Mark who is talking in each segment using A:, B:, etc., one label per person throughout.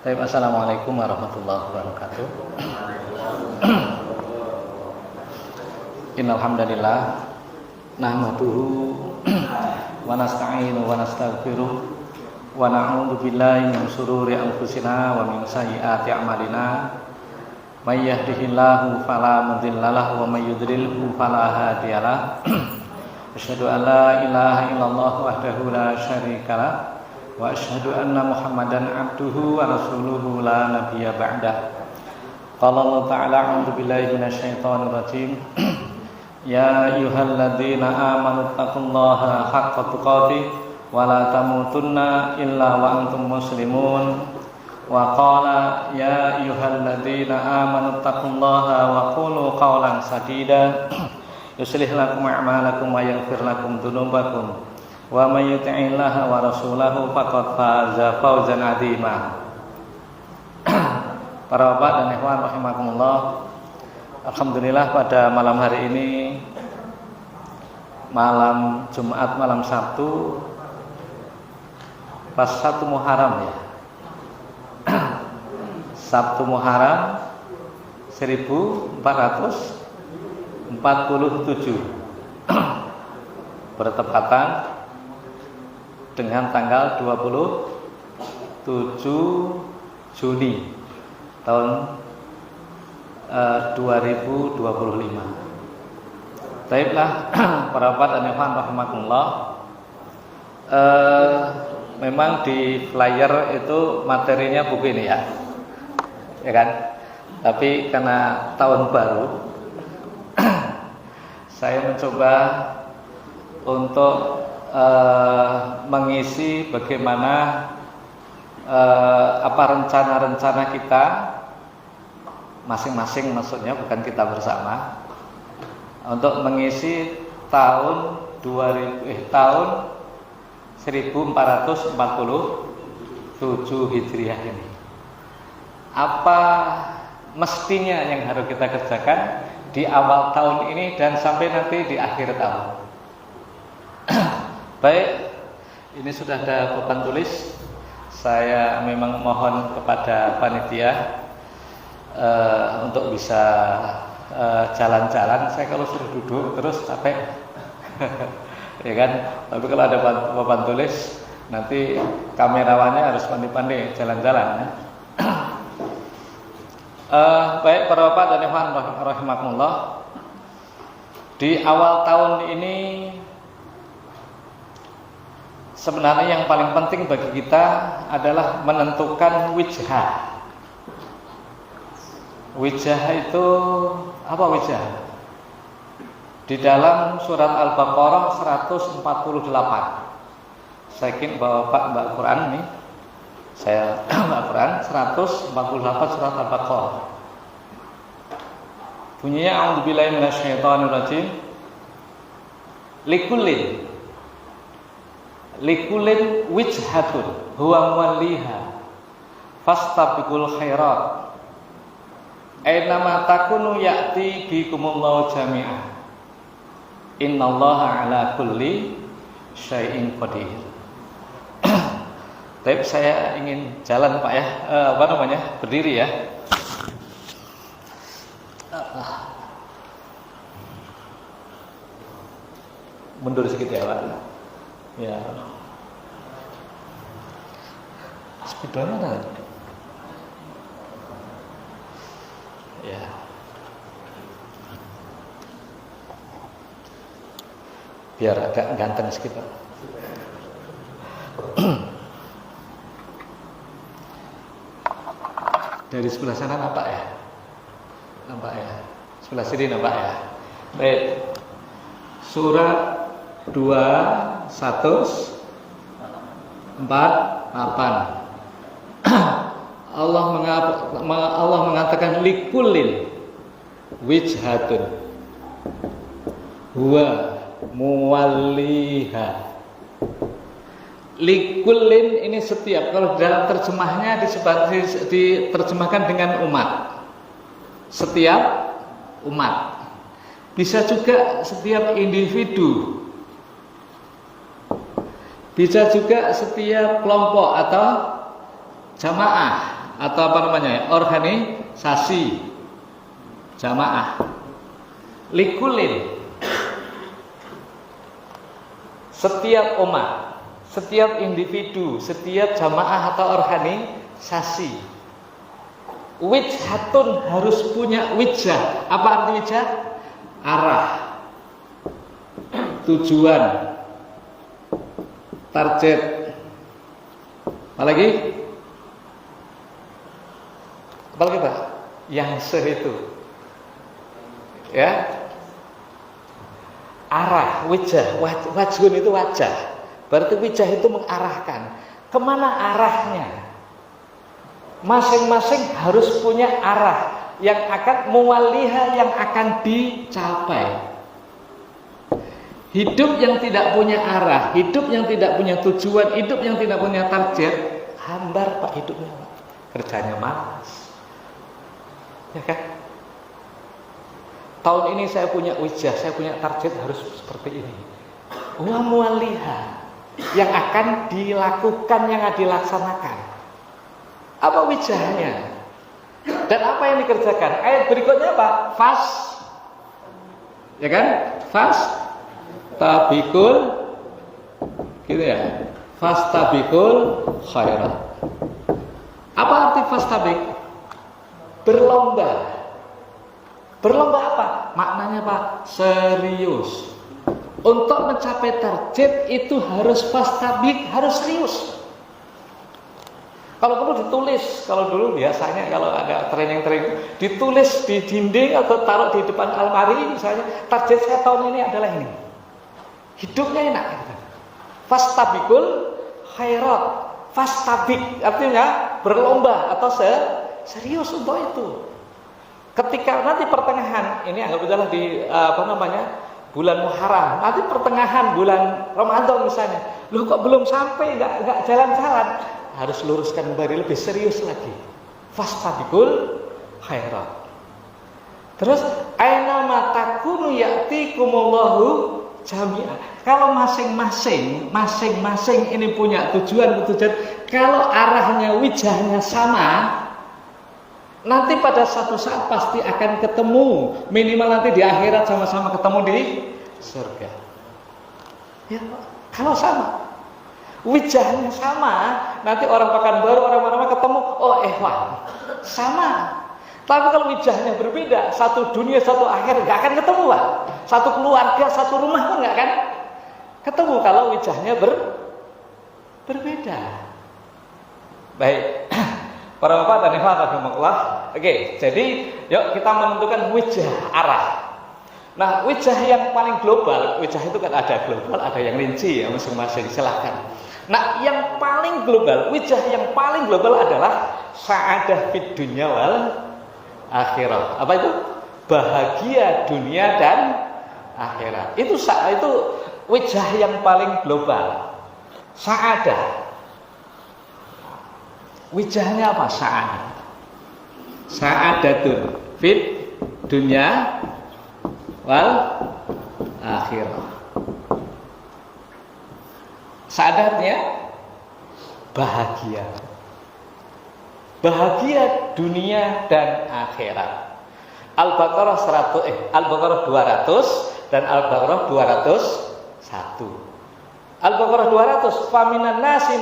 A: Assalamualaikum warahmatullahi wabarakatuh. Innal hamdalillah nahmaduhu wa nasta'inu wa nastaghfiruh wa na'udzu billahi min shururi anfusina wa min sayyiati a'malina. May yahdihillahu fala mudhillalah wa may yudlilhu fala hadiyalah. Asyhadu an la ilaha illallah wahdahu la syarikalah wa asyhadu anna Muhammadan abduhu wa rasuluhu la nabiyya ba'dah. Qala Allah ta'ala a'udzu billahi minasyaitonir rajim. Ya ayyuhalladzina amanu taqullaha haqqa tuqatih wa la tamutunna illa wa antum muslimun. Wa qala ya ayyuhalladzina amanu taqullaha wa qulu qawlan sadida yuslih lakum a'malakum wa yaghfir lakum dzunubakum. Wa may yuti'illaha wa rasulahu faqad faza fawzan 'azima. Para bapak dan ikhwan rahimakumullah, alhamdulillah pada malam hari ini, malam Jumat, malam Sabtu, pas 1 Muharram ya. Sabtu Muharram 1447 bertepatan dengan tanggal 27 Juni tahun 2025. Baiklah para bapak dan ikhwan rahimakumullah, memang di flyer itu materinya buku ini ya kan? Tapi karena tahun baru saya mencoba untuk mengisi bagaimana apa rencana-rencana kita masing-masing, maksudnya bukan kita bersama, untuk mengisi tahun 1447 Hijriah ini. Apa mestinya yang harus kita kerjakan di awal tahun ini dan sampai nanti di akhir tahun. Baik, ini sudah ada papan tulis. Saya memang mohon kepada panitia untuk bisa jalan-jalan. Saya kalau sudah duduk terus capek, ya kan. Tapi kalau ada papan tulis, nanti kamerawannya harus pandai-pandai jalan-jalan. Ya. Baik para bapak dan ikhwan rahimakumullah, di awal tahun ini sebenarnya yang paling penting bagi kita adalah menentukan wijhah. Wijhah itu apa wijhah? Di dalam surat Al-Baqarah 148. Saya yakin Bapak Mbak Quran nih. Saya Mbak Quran 148 surat Al-Baqarah. Bunyinya a'udzubillahi minasyaitonir rajim. Likullin wijhatun huwa muwalliha fastabiqul khairat aynama takunu ya'ti bikumullahu jami'an innallaha ala kulli syai'in qadir. Tapi saya ingin jalan Pak ya, berdiri ya. Mundur sedikit ya Pak. Ya. Spidolnya ada. Ya. Biar agak ganteng sedikit. Dari sebelah sana nampak ya? Nampak ya? Sebelah sini nampak ya? Baik. Surat 2:148. Allah mengatakan likullin wijhatun huwa muwalliha. Likullin ini setiap, kalau dalam terjemahnya diterjemahkan dengan umat. Setiap umat. Bisa juga setiap individu. Bisa juga setiap kelompok atau jamaah. atau apa namanya? Organisasi jamaah. Likulin, setiap umat, setiap individu, setiap jamaah atau organisasi, wijhatun, harus punya wijah. Apa arti wijah? Arah, tujuan, target. Apalagi Pak? Yang itu, ya, arah, wijah, wajhun itu wajah. Berarti wijah itu mengarahkan. Kemana arahnya? Masing-masing harus punya arah yang akan muwaliha, yang akan dicapai. Hidup yang tidak punya arah, hidup yang tidak punya tujuan, hidup yang tidak punya target, hambar Pak hidupnya, Pak. Kerjanya malas, ya kan? Tahun ini saya punya wijah, saya punya target harus seperti ini. Wa muwaliha, yang akan dilakukan, yang akan dilaksanakan. Apa wijahnya? Dan apa yang dikerjakan? Ayat berikutnya apa? Ya kan? Tabikul, gitu ya. Tabikul khairat. Apa arti tabik? Berlomba. Berlomba apa? Maknanya Pak, serius. Untuk mencapai target itu harus tabik, harus serius. Kalau perlu ditulis, kalau dulu biasanya kalau ada training ditulis di dinding atau taruh di depan almari misalnya, target saya tahun ini adalah ini. Hidupnya enak gitu. Fastabikul khairat. Fastabik artinya berlomba atau serius untuk itu. Ketika nanti pertengahan, ini anggaplah di bulan Muharram, nanti pertengahan bulan Ramadan misalnya, loh kok belum sampai, nggak jalan-jalan, harus luruskan kembali, lebih serius lagi. Fastabikul khairat. Terus aina matakunu ya'tikumullahu jami'an. Kalau masing-masing ini punya tujuan, kalau arahnya, wijahnya sama, nanti pada suatu saat pasti akan ketemu. Minimal nanti di akhirat sama-sama ketemu di surga. Ya, kalau sama, wijahnya sama, nanti orang Pekanbaru, orang ketemu, oh sama. Tapi kalau wijahnya berbeda, satu dunia, satu akhir, nggak akan ketemu, Pak. Satu keluarga, satu rumah pun nggak akan ketemu kalau wijahnya berbeda. Baik. Para bapak dan ibu rahimakumullah. Oke, jadi yuk kita menentukan wijah, arah. Nah, wijah yang paling global, wijah itu kan ada global, ada yang rinci ya masing-masing, silahkan. Nah, yang paling global, wijah yang paling global adalah sa'adah fid dunya wal akhirah. Apa itu? Bahagia dunia dan akhirat. Itu wijah yang paling global. Sa'adah. Wijahnya apa? Sa'adatun fit dunya wal akhirah. Sa'adatnya bahagia. Bahagia dunia dan akhirat. Al-Baqarah 200 dan Al-Baqarah 201. Al-Baqarah 200, faminan nasi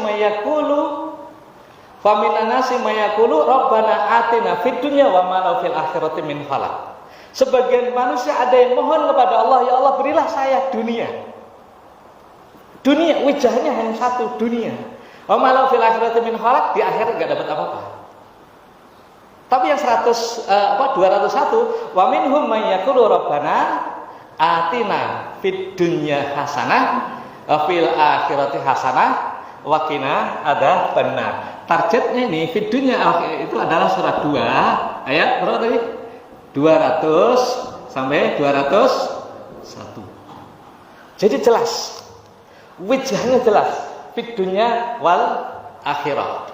A: mayaqulu rabbana atina fid dunya wa ma lahu fil akhirati min khalaq. Sebagian manusia ada yang mohon kepada Allah, ya Allah berilah saya dunia. Dunia, wijahnya hanya satu, dunia. Wa ma lahu fil akhirati min khalaq, di akhirat enggak dapat apa-apa. Tapi yang 201, wa minhum may yaqulu rabbana atina fid dunya hasanah wa fil akhirati hasanah wa qina adzabannar. Targetnya ini fid dunya itu adalah surat 2 ayat berapa tadi? 200 sampai 201. Jadi jelas. Wijahnya jelas, fid dunya wal akhirah.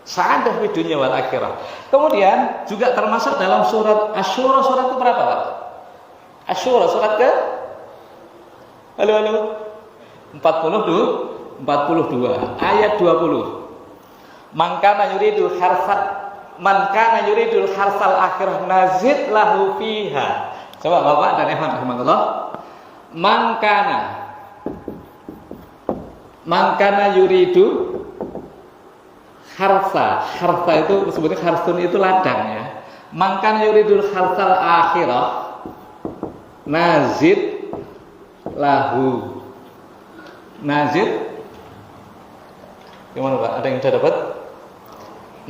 A: Sa'adah fid dunya wal akhirah. Kemudian juga termasuk dalam surat Asy-Syura, surat itu berapa, Pak? Asy-Syura surat ke? Halo. 42 ayat 20. Man kana yuridul harsal akhirah nazid lahu fiha. Coba Bapak dan Ikhwan rahimakumullah. Man kana yuridu harsa itu sebutnya harsun itu ladang ya. Man kana yuridul harsal akhirah nazid lahu. Nazid gimana Pak? Ada yang sudah dapat?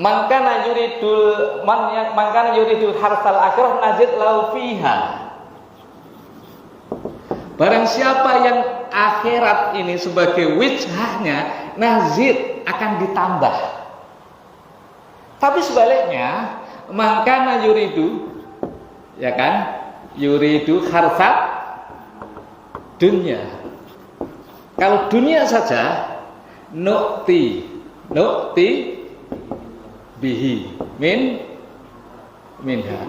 A: Man kana yuridul harsal akhirah nazid lahu fiha. Barang siapa yang akhirat ini sebagai wijhahnya, nazid akan ditambah. Tapi sebaliknya, man kana yuridu ya kan? Yuridu harsat dunya. Kalau dunia saja nukti bihi minha.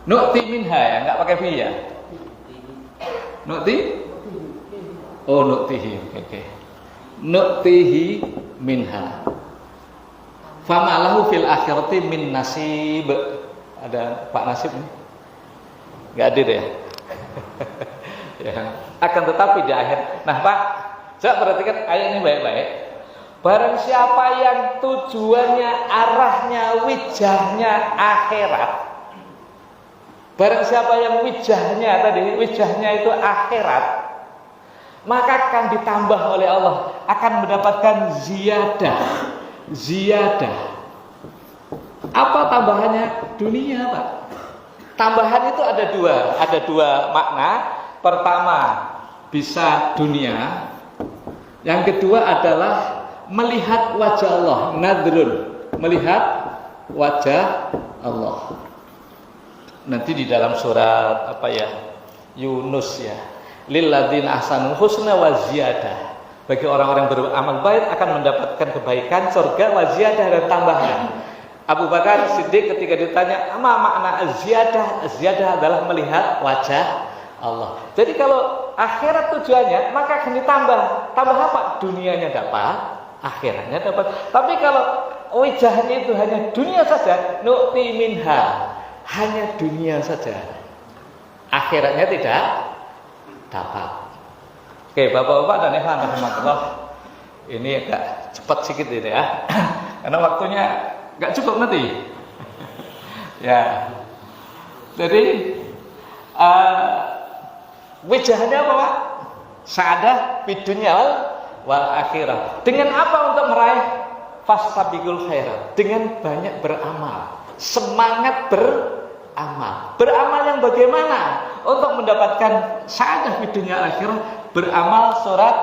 A: Nukti minha ya, enggak pakai fi ya. Nukti? Oh, nuktihi. Oke. Nuktihi minha. Famalahu fil akhirati min nasib. Ada Pak Nasib nih? Enggak ada deh. Ya. Akan tetapi di akhir. Nah, Pak, coba perhatikan ayat ini baik-baik. Barang siapa yang tujuannya, arahnya, wijahnya akhirat. Barang siapa yang wijahnya itu akhirat, maka akan ditambah oleh Allah, akan mendapatkan ziyadah. Apa tambahannya? Dunia, Pak. Tambahan itu ada dua makna. Pertama, bisa dunia. Yang kedua adalah melihat wajah Allah, nadrun, melihat wajah Allah. Nanti di dalam surat Yunus ya. Lilladzina ahsanul husna wa ziyadah. Bagi orang-orang beramal baik akan mendapatkan kebaikan, surga, wa ziyadah, dan tambahan. Abu Bakar Siddiq ketika ditanya, "Apa makna ziyadah?" Ziyadah adalah melihat wajah Allah. Jadi kalau akhirat tujuannya, maka akan ditambah. Tambah apa? Dunianya dapat, akhiratnya dapat. Tapi kalau wijahnya itu hanya dunia saja, nu'ti minha, hanya dunia saja, akhiratnya tidak dapat. Oke, Bapak-bapak dan Ikhwan rahimakumullah, ini agak cepat sedikit ini ya, karena waktunya nggak cukup nanti. Ya, jadi wijahnya apa Pak? Sa'adah fid dunya wal akhirah. Dengan apa untuk meraih fastabiqul khairat? Dengan banyak beramal, semangat beramal. Beramal yang bagaimana? Untuk mendapatkan sa'adah fid dunya wal akhirah, beramal surat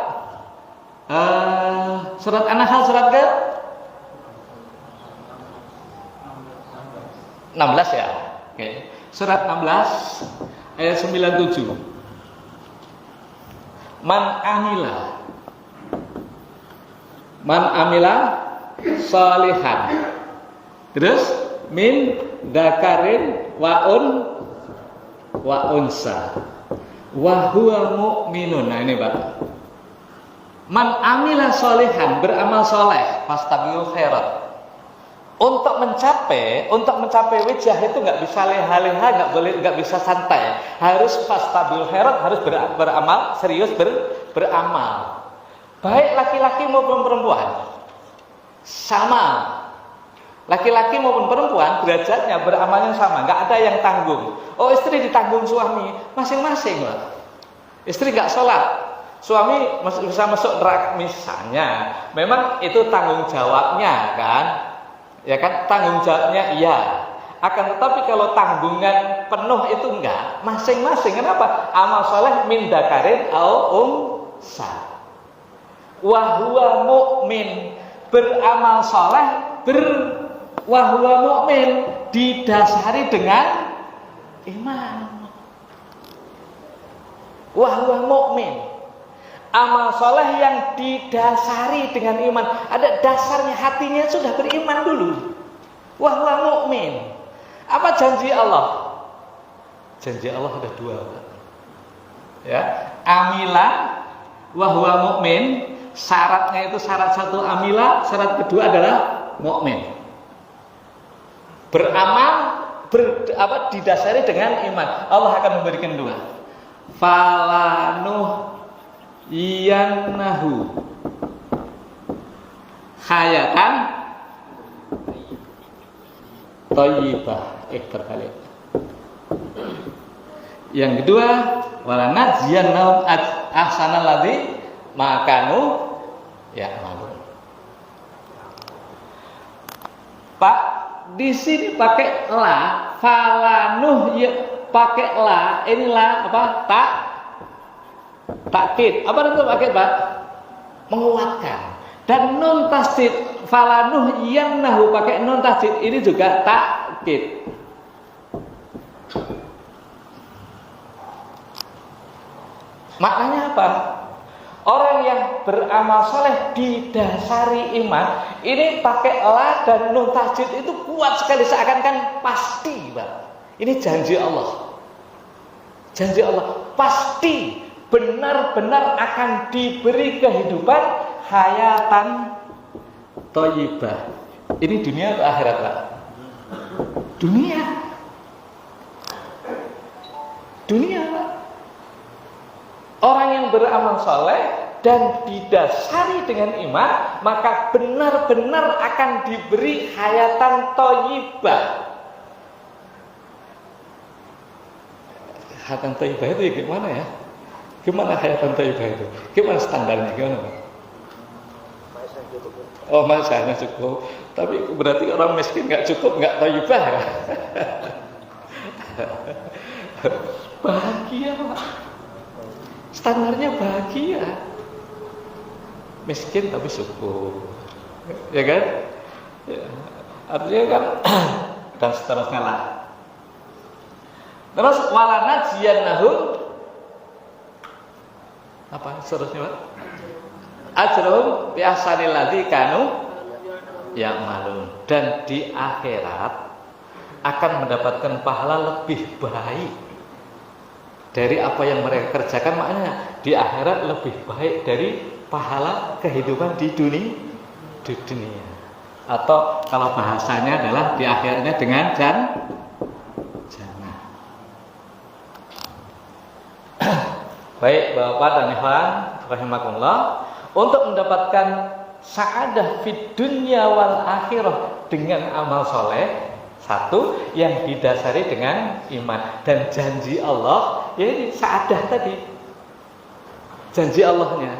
A: An-Nahl surat ke 16 ya. Oke. Surat 16 ayat 97. Man amila salihan. Terus min dzakarin wa unsa wa huwa mu'minun. Nah ini Pak. Man amila salihan, beramal soleh, fastabiqul khairat. Untuk mencapai wijah itu nggak bisa leha-leha, nggak bisa santai. Harus fastabiqul khairat, harus beramal serius, beramal. Baik laki-laki maupun perempuan, sama. Laki-laki maupun perempuan derajatnya beramalnya sama, nggak ada yang tanggung. Oh, istri ditanggung suami, masing-masing lah. Istri nggak sholat, suami bisa masuk neraka misalnya. Memang itu tanggung jawabnya kan. Ya kan, tanggung jawabnya iya. Akan tetapi kalau tanggungan penuh itu enggak, masing-masing. Kenapa? Amal soleh min dzakarin au unsa. Wa huwa mu'min, beramal soleh wa huwa mu'min, didasari dengan iman. Wa huwa mu'min. Amal soleh yang didasari dengan iman, ada dasarnya, hatinya sudah beriman dulu. Wa huwa mu'min. Apa janji Allah? Janji Allah ada dua. Ya, amila wa huwa mu'min, syaratnya itu syarat satu amila, syarat kedua adalah mukmin. Beramal didasari dengan iman. Allah akan memberikan dua. Falanuh yannahu hayatan thayyibah. Terbalik. Yang kedua, wala najziyannahum ahsanal ladzi makanu ya'malun. Pak, di sini pakai la, falanuh ya, pakai la, inilah apa? Takkid. Apa itu pakai, Pak? Menguatkan. Dan nun tasdid, falanuh yannahu pakai nun tasdid, ini juga takkid. Maknanya apa? Orang yang beramal soleh didasari iman, ini pakai la dan nun tasdid itu kuat sekali, seakan-akan pasti, Pak. Ini janji Allah. Janji Allah pasti benar-benar akan diberi kehidupan hayatan thayyibah. Ini dunia atau akhirat, Pak? Dunia. Dunia, Pak. Orang yang beramal soleh dan didasari dengan iman, maka benar-benar akan diberi hayatan thayyibah. Hayatan thayyibah itu ya gimana ya? Gimana hayatan thayyibah itu? Gimana standarnya? Gimana, Pak? Oh, masanya cukup. Tapi berarti orang miskin nggak cukup, nggak thayyibah ya? Bahagia, Pak. Standarnya bahagia, miskin tapi syukur, ya kan? Ya. Artinya kan dan seterusnya lah. Terus wala najziyannahum apa seterusnya, Pak? Ajrahum bi ahsanil ladzi kanu ya'malun. Dan di akhirat akan mendapatkan pahala lebih baik dari apa yang mereka kerjakan. Maknanya di akhirat lebih baik dari pahala kehidupan di dunia. Atau kalau bahasanya adalah di akhirnya dengan jannah. Baik Bapak dan Ikhwan rahimakumullah, untuk mendapatkan sa'adah fid dunya wal akhirah dengan amal soleh, satu yang didasari dengan iman dan janji Allah, ya sa'adah tadi. Janji Allahnya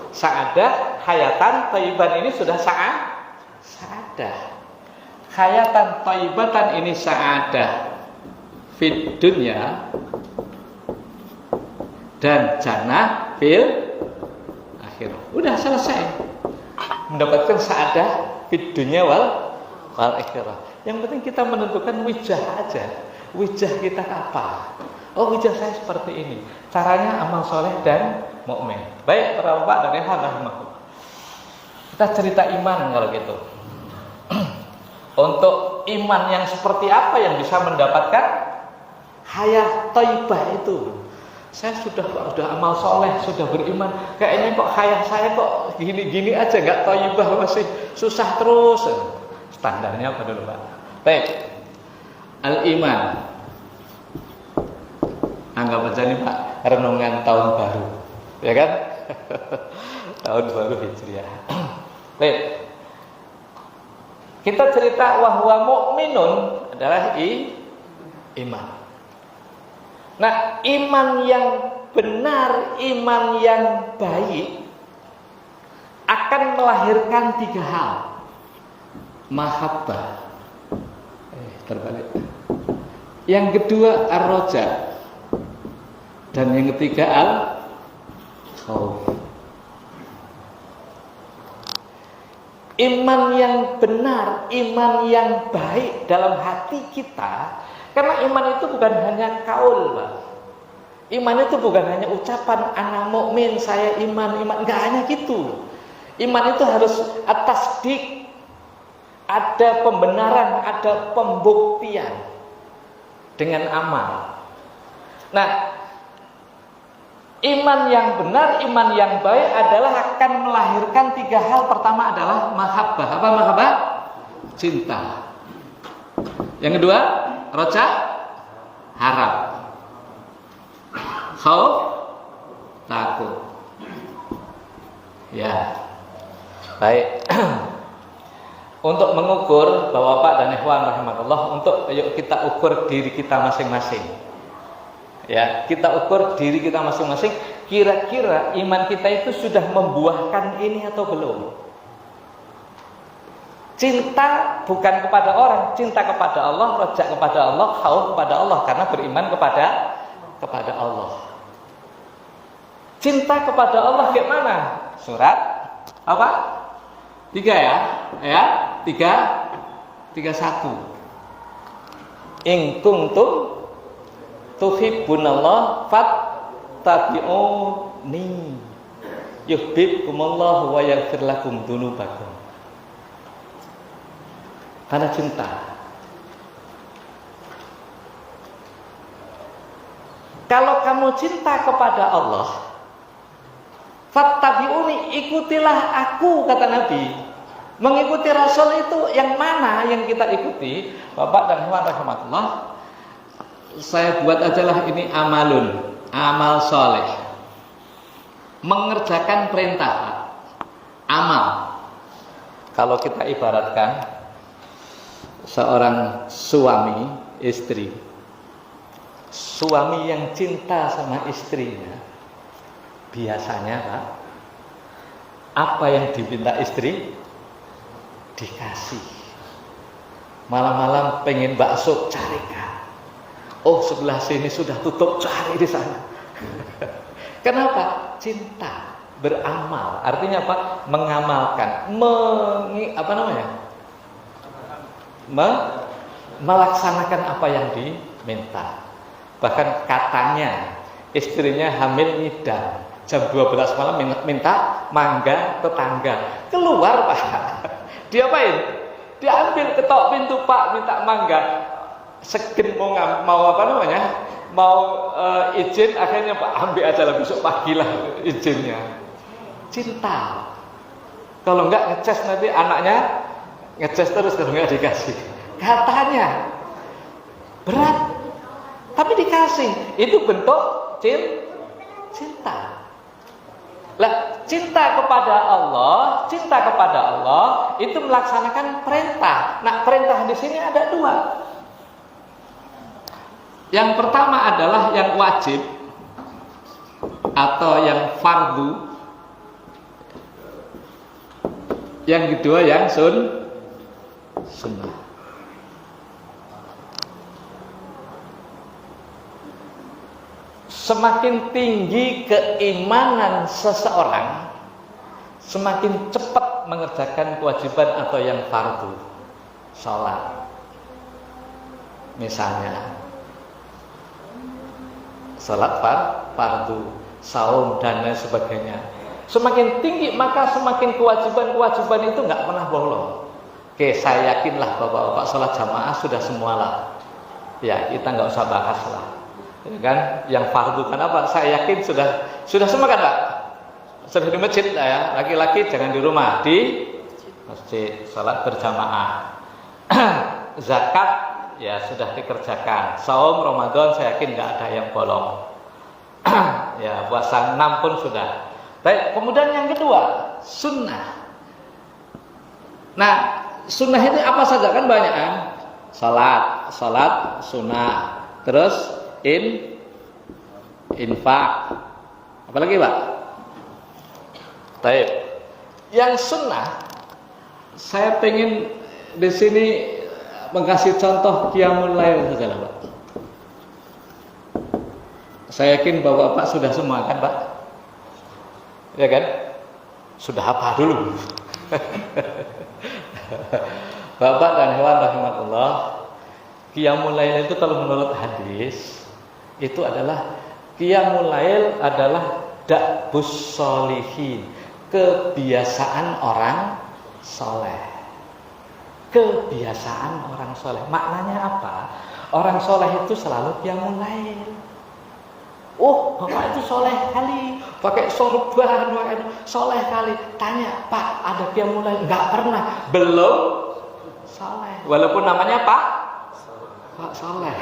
A: sa'adah, hayatan thayyiban ini sudah sa'adah. Hayatan thayyibatan ini sa'adah fid dunya dan jannah fil akhirah. Udah selesai. Mendapatkan sa'adah fid dunya wal akhirah. Yang penting kita menentukan wijah aja. Wijah kita apa? Oh, wijah saya seperti ini. Caranya amal soleh dan mukmin. Baik, para bapak dan ibu rahimahullah. Kita cerita iman kalau gitu. Untuk iman yang seperti apa yang bisa mendapatkan hayat thayyibah itu? Saya sudah amal soleh, sudah beriman. Kayaknya kok hayat saya kok gini-gini aja, nggak thayyibah, masih susah terus. Standarnya apa dulu, Pak? Baik. Al-iman. Anggap aja nih, Pak, renungan tahun baru. Ya kan? Tahun baru Hijriah. Baik. Kita cerita wahwa mu'minun adalah iman. Nah, iman yang benar, iman yang baik akan melahirkan tiga hal. Mahabbah, terbalik. Yang kedua ar-roja, dan yang ketiga al-khauf. Iman yang benar, iman yang baik dalam hati kita, karena iman itu bukan hanya kaul, Pak. Iman itu bukan hanya ucapan ana mukmin, saya iman, enggak hanya gitu. Iman itu harus atas dik, ada pembenaran, ada pembuktian dengan amal. Nah, Iman yang benar, iman yang baik adalah akan melahirkan 3 hal. Pertama adalah mahabbah. Apa mahabbah? Cinta. Yang kedua, roja, harap. Khauf, takut. Ya. Baik. Untuk mengukur Bapak-bapak dan ikhwan rahimakumullah, yuk kita ukur diri kita masing-masing. Ya, kita ukur diri kita masing-masing, kira-kira iman kita itu sudah membuahkan ini atau belum? Cinta bukan kepada orang, cinta kepada Allah, roja kepada Allah, khauf kepada Allah, karena beriman kepada Allah. Cinta kepada Allah gimana? Surat apa? 3 ya? Ya, 31. In kuntum tuhibbunallah fattabi'uni yuhibbukumullahu wa yaghfir lakum dzunubakum. Karena cinta. Kalau kamu cinta kepada Allah, fattabi'uni, ikutilah aku, kata Nabi. Mengikuti Rasul itu yang mana yang kita ikuti? Bapak dan ikhwan rahimakumullah, saya buat ajalah ini amal soleh, mengerjakan perintah, amal. Kalau kita ibaratkan seorang suami istri, suami yang cinta sama istrinya, biasanya Pak, apa yang diminta istri dikasih. Malam-malam pengen bakso, carikan. Oh, sebelah sini sudah tutup, cari di sana. Kenapa? Cinta, beramal. Artinya apa? Mengamalkan, melaksanakan apa yang diminta. Bahkan katanya istrinya hamil ngidam, jam 12 malam minta mangga tetangga. Keluar Pak, diapain? Diambil, ketok pintu, Pak, minta mangga. Segen mau izin, akhirnya Pak ambil aja lah, besok pagi lah izinnya. Cinta. Kalau enggak ngeces nanti anaknya ngeces terus kalau enggak dikasih. Katanya berat, tapi dikasih. Itu bentuk cinta. Lah, cinta kepada Allah itu melaksanakan perintah. Nah, perintah di sini ada 2. Yang pertama adalah yang wajib atau yang fardu. Yang kedua yang sunnah. Semakin tinggi keimanan seseorang, semakin cepat mengerjakan kewajiban atau yang fardu. Salat misalnya, salat fardu, saum dan lain sebagainya. Semakin tinggi maka semakin kewajiban-kewajiban itu nggak pernah bolong. Oke, saya yakinlah bapak-bapak salat jamaah sudah semualah. Ya, kita nggak usah bahas lah. Ya kan, yang fardu kan apa? Saya yakin sudah semua kan Pak? Sudah di masjid ya, laki-laki jangan di rumah, di masjid, salat berjamaah. Zakat ya sudah dikerjakan. Saum Ramadan saya yakin nggak ada yang bolong. Ya, puasa 6 pun sudah. Baik, kemudian yang kedua, sunnah. Nah, sunnah itu apa saja kan banyak kan? Salat sunnah. Terus infak. Apalagi Pak? Baik. Yang sunnah, saya pengen di sini mengasih contoh qiyamul lail saja Pak. Saya yakin bapak-bapak sudah semua kan Pak? Ya kan? Sudah apa dulu? Bapak dan hewan rahimakumullah, qiyamul lail itu kalau menurut hadis itu adalah qiyamul lail adalah da'bus sholihin, kebiasaan orang soleh. Kebiasaan orang soleh. Maknanya apa? Orang soleh itu selalu qiyamul lail. Oh, bapak itu soleh kali, pakai sorban, soleh kali. Tanya, Pak, ada qiyamul lail? Enggak pernah, belum soleh. Walaupun namanya Pak Soleh.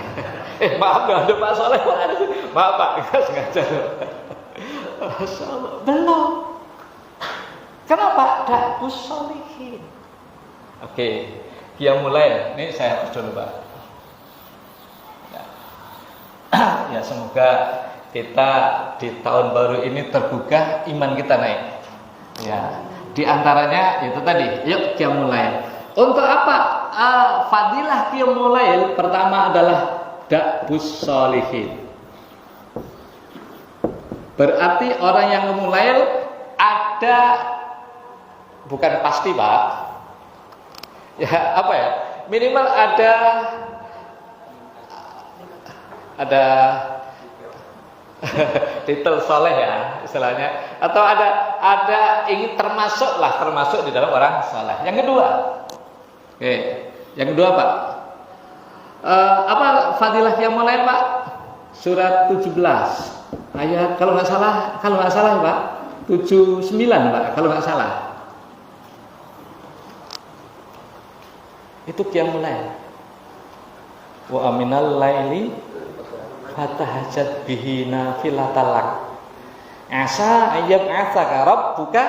A: Maaf, nggak ada Pak Soleh. Maaf Pak, nggak sengaja. Belum. Kenapa? Da'bus sholihin. Oke, qiyamul lail. Ini saya hapus dulu Pak. Ya, semoga kita di tahun baru ini tergugah, iman kita naik. Ya, di antaranya itu tadi, yuk qiyamul lail. Untuk apa? Fadilah qiyamul lail pertama adalah da'bus sholihin. Berarti orang yang qiyamul lail ada, bukan pasti Pak. Ya, apa ya? Minimal ada titel soleh ya istilahnya, atau ada ingin termasuk di dalam orang soleh. Yang kedua, oke, yang kedua Pak, apa fadilah qiyamul lail Pak? Surat 17 ayat kalau nggak salah Pak, 79 Pak, kalau nggak salah. Itu qiyamul lail. Wa aminal laili fatahajjat bihi nafilatalak asa ayyab asaka rabbuka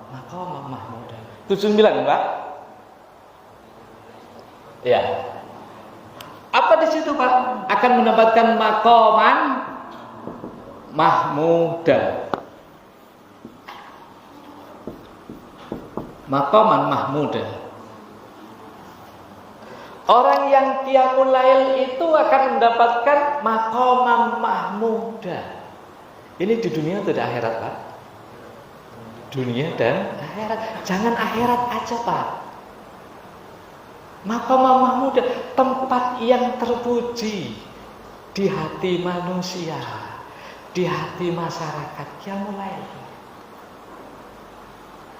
A: maqamam mahmuda. 79 Pak. Ya. Apa di situ Pak? Akan mendapatkan maqaman mahmuda. Maqaman mahmuda. Orang yang qiyamul lail itu akan mendapatkan maqaman mahmuda. Ini di dunia atau di akhirat Pak? Dunia dan akhirat. Jangan akhirat aja Pak. Maqaman mahmuda, tempat yang terpuji di hati manusia, di hati masyarakat. Qiyamul lail.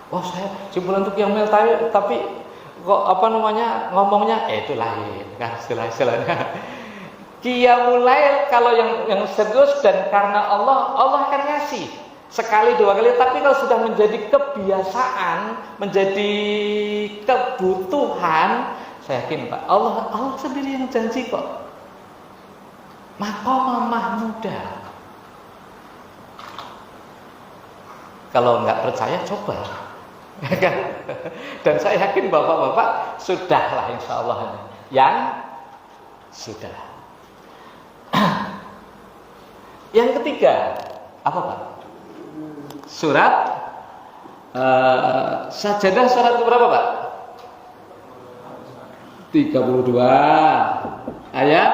A: Oh saya simpulan untuk qiyamul lail tapi kok ngomongnya itu lain kan istilahnya. Qiyamul lail kalau yang serius dan karena Allah akan ngasih sekali dua kali, tapi kalau sudah menjadi kebiasaan, menjadi kebutuhan, saya yakin Pak, Allah sendiri yang janji kok. Maqamam mahmuda. Kalau nggak percaya coba. Dan saya yakin bapak-bapak sudahlah insya Allah yang sudah. Yang ketiga apa Pak? Surat Sajadah surat berapa Pak? 32 ayat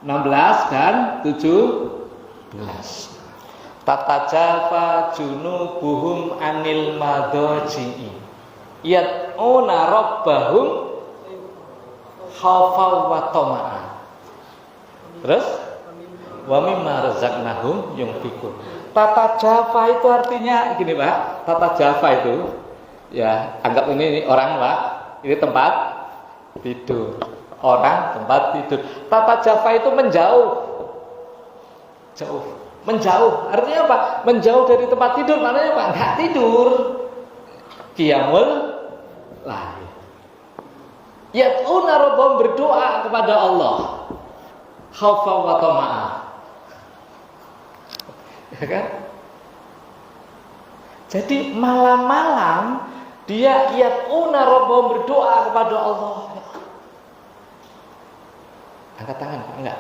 A: 16 dan 17. Tatajafa junubuhum anil madaji'i yad'una rabbahum khawfan wa tama'an. Terus wa mimma razaqnahum yunfiqun. Tatajafa itu artinya gini Pak, tatajafa itu ya anggap ini orang Pak, ini tempat tidur. Orang tempat tidur. Tatajafa itu menjauh. Jauh. Menjauh, artinya apa? Menjauh dari tempat tidur, maknanya apa? Enggak tidur. Qiyamul lail. Yad'una rabbahum, berdoa kepada Allah. Khaufan wa tama'an. Ya kan? Jadi malam-malam dia yad'una rabbahum, berdoa kepada Allah. Angkat tangan Pak, enggak?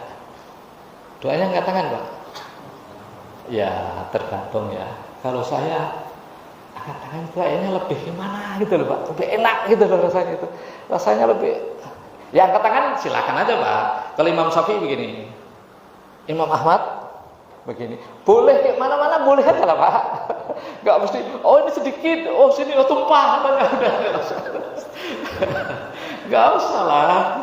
A: Doanya angkat tangan Pak. Ya tergantung ya. Kalau saya angkat tangan kayaknya lebih gimana gitu loh Pak, lebih enak gitu loh rasanya itu. Rasanya lebih. Ya angkat tangan silakan aja Pak. Kalau Imam Syafi'i begini, Imam Ahmad begini. Boleh kayak mana-mana boleh aja lah Pak. Enggak mesti. Oh ini sedikit, oh sini tumpah udah. Enggak usah lah.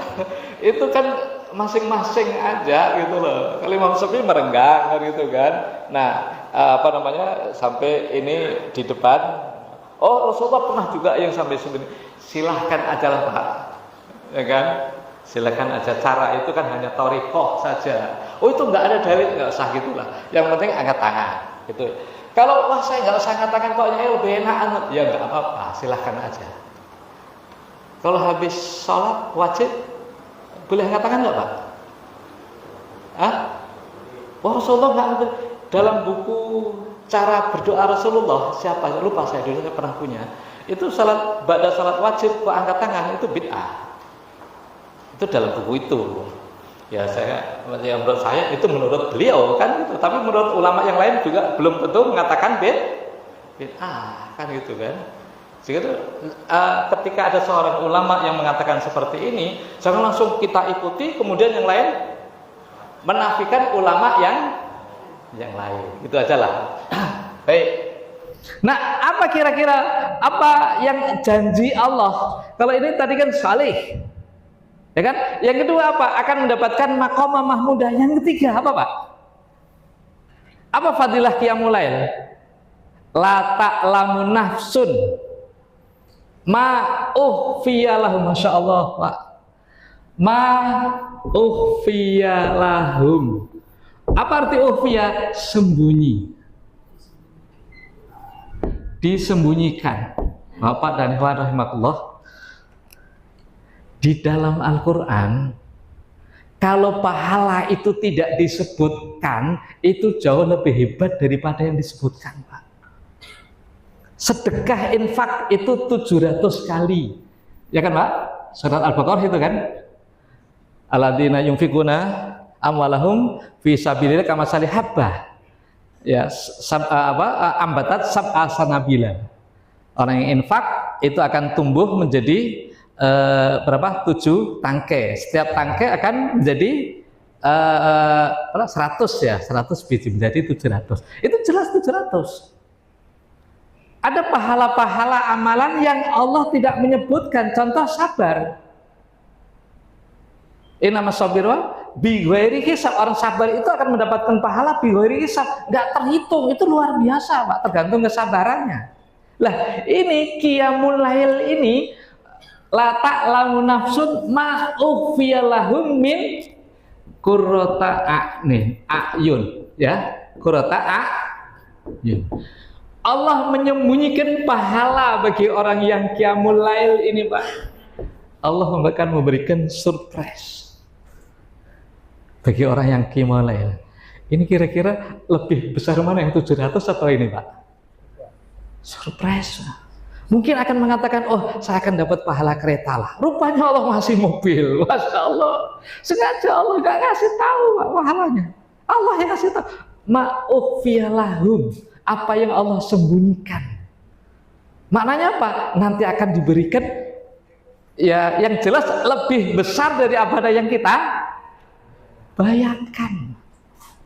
A: Itu kan masing-masing aja gitu loh. Kalau Imam Syafi'i merenggang gitu kan. Nah, sampai ini di depan. Oh, Rasulullah pernah juga yang sampai sini. Silahkan aja lah Pak. Ya kan? Silakan aja, cara itu kan hanya thariqah saja. Oh itu nggak ada dalil, nggak usah gitulah. Yang penting angkat tangan gitu. Kalau wah saya nggak usah angkat tangan kok lebih enak, ya nggak apa-apa, silahkan aja. Kalau habis sholat wajib boleh angkat tangan nggak Pak? Hah? Wah Rasulullah nggak, dalam buku cara berdoa Rasulullah, siapa lupa saya dulu, saya pernah punya. Itu salat ba'da salat wajib kok angkat tangan, itu bid'ah. Itu dalam buku itu. Ya menurut saya itu menurut beliau kan gitu. Tapi menurut ulama yang lain juga belum tentu mengatakan bid'ah kan gitu kan. Sehingga ketika ada seorang ulama yang mengatakan seperti ini, jangan langsung kita ikuti, kemudian yang lain menafikan ulama yang lain. Itu aja lah. Baik. Nah, apa kira-kira apa yang janji Allah? Kalau ini tadi kan salih. Ya kan? Yang kedua apa? Akan mendapatkan maqamah mahmudah. Yang ketiga apa, Pak? Apa fadilah qiyamul lail? La ta'lamu nafsun ma ukhfiya lahum, masyaallah, Pak. Ma ukhfiya lahum. Apa arti ukhfiya? Sembunyi. Disembunyikan. Bapak dan Ibu rahimakumullah. Di dalam Al-Quran, kalau pahala itu tidak disebutkan, itu jauh lebih hebat daripada yang disebutkan, Pak. Sedekah infak itu 700 kali. Ya kan, Pak? Surat Al-Baqarah itu kan? Alladzina yunfikuna amwalahum fi sabilillah kamasali habbah. Ya, ambatat sab'a sanabila. Orang yang infak itu akan tumbuh menjadi berapa? 7 tangkai. Setiap tangkai akan menjadi 100 ya, 100 biji menjadi 700. Itu jelas 700. Ada pahala-pahala amalan yang Allah tidak menyebutkan. Contoh sabar. Innama sabiru bi ghairi hisab. Orang sabar itu akan mendapatkan pahala bi ghairi hisab, enggak terhitung. Itu luar biasa, Pak, tergantung kesabarannya. Lah, ini qiyamul lail ini la ta'lamu nafsun ma ukhfiya lahum min qurrata a'yun, ya, qurrata a'yun. Allah menyembunyikan pahala bagi orang yang qiyamul lail ini, Pak. Allah akan memberikan surprise bagi orang yang qiyamul lail. Ini kira-kira lebih besar mana, yang 700 atau ini, Pak? Surprise. Mungkin akan mengatakan, oh saya akan dapat pahala kereta lah. Rupanya Allah masih mobil. Masya Allah. Sengaja Allah gak ngasih tahu, Pak, pahalanya. Allah yang kasih tahu. Ma'ukhfiya lahum. Apa yang Allah sembunyikan. Maknanya apa? Nanti akan diberikan ya yang jelas lebih besar dari apa yang kita bayangkan.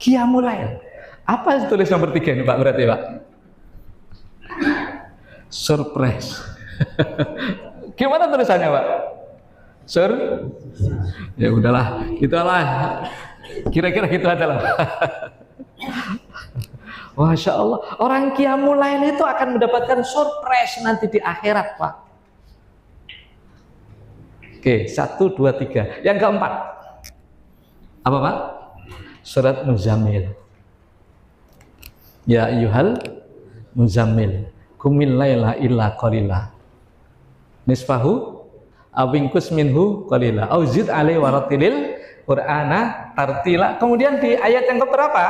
A: Qiyamul lail. Apa tulis nomor 3 ini, Pak, berarti, Pak? Surprise. Gimana tulisannya, Pak? Ya udahlah, gitulah. Kira-kira gitu adalah. Masya Allah, orang qiyamul lail itu akan mendapatkan surprise nanti di akhirat, Pak. Oke, 1, 2, 3. Yang keempat, apa, Pak? Surat Muzammil. Ya ayyuhal Muzammil, qumil laila illa qalila nisfahu awingkus minhu qalila au zid alaihi waratilil qur'ana tartila. Kemudian di ayat yang keberapa?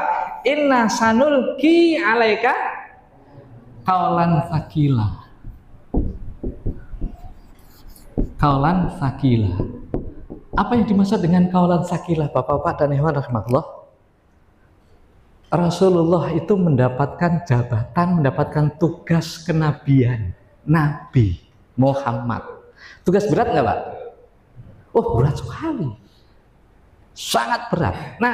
A: Inna sanulqi alaika qaulan tsaqila. Qaulan tsaqila. Apa yang dimaksud dengan qaulan tsaqila, Bapak-bapak dan Ibu rahimakumullah? Rasulullah itu mendapatkan jabatan, mendapatkan tugas kenabian, Nabi Muhammad. Tugas berat nggak, Pak? Oh, berat sekali, sangat berat. Nah,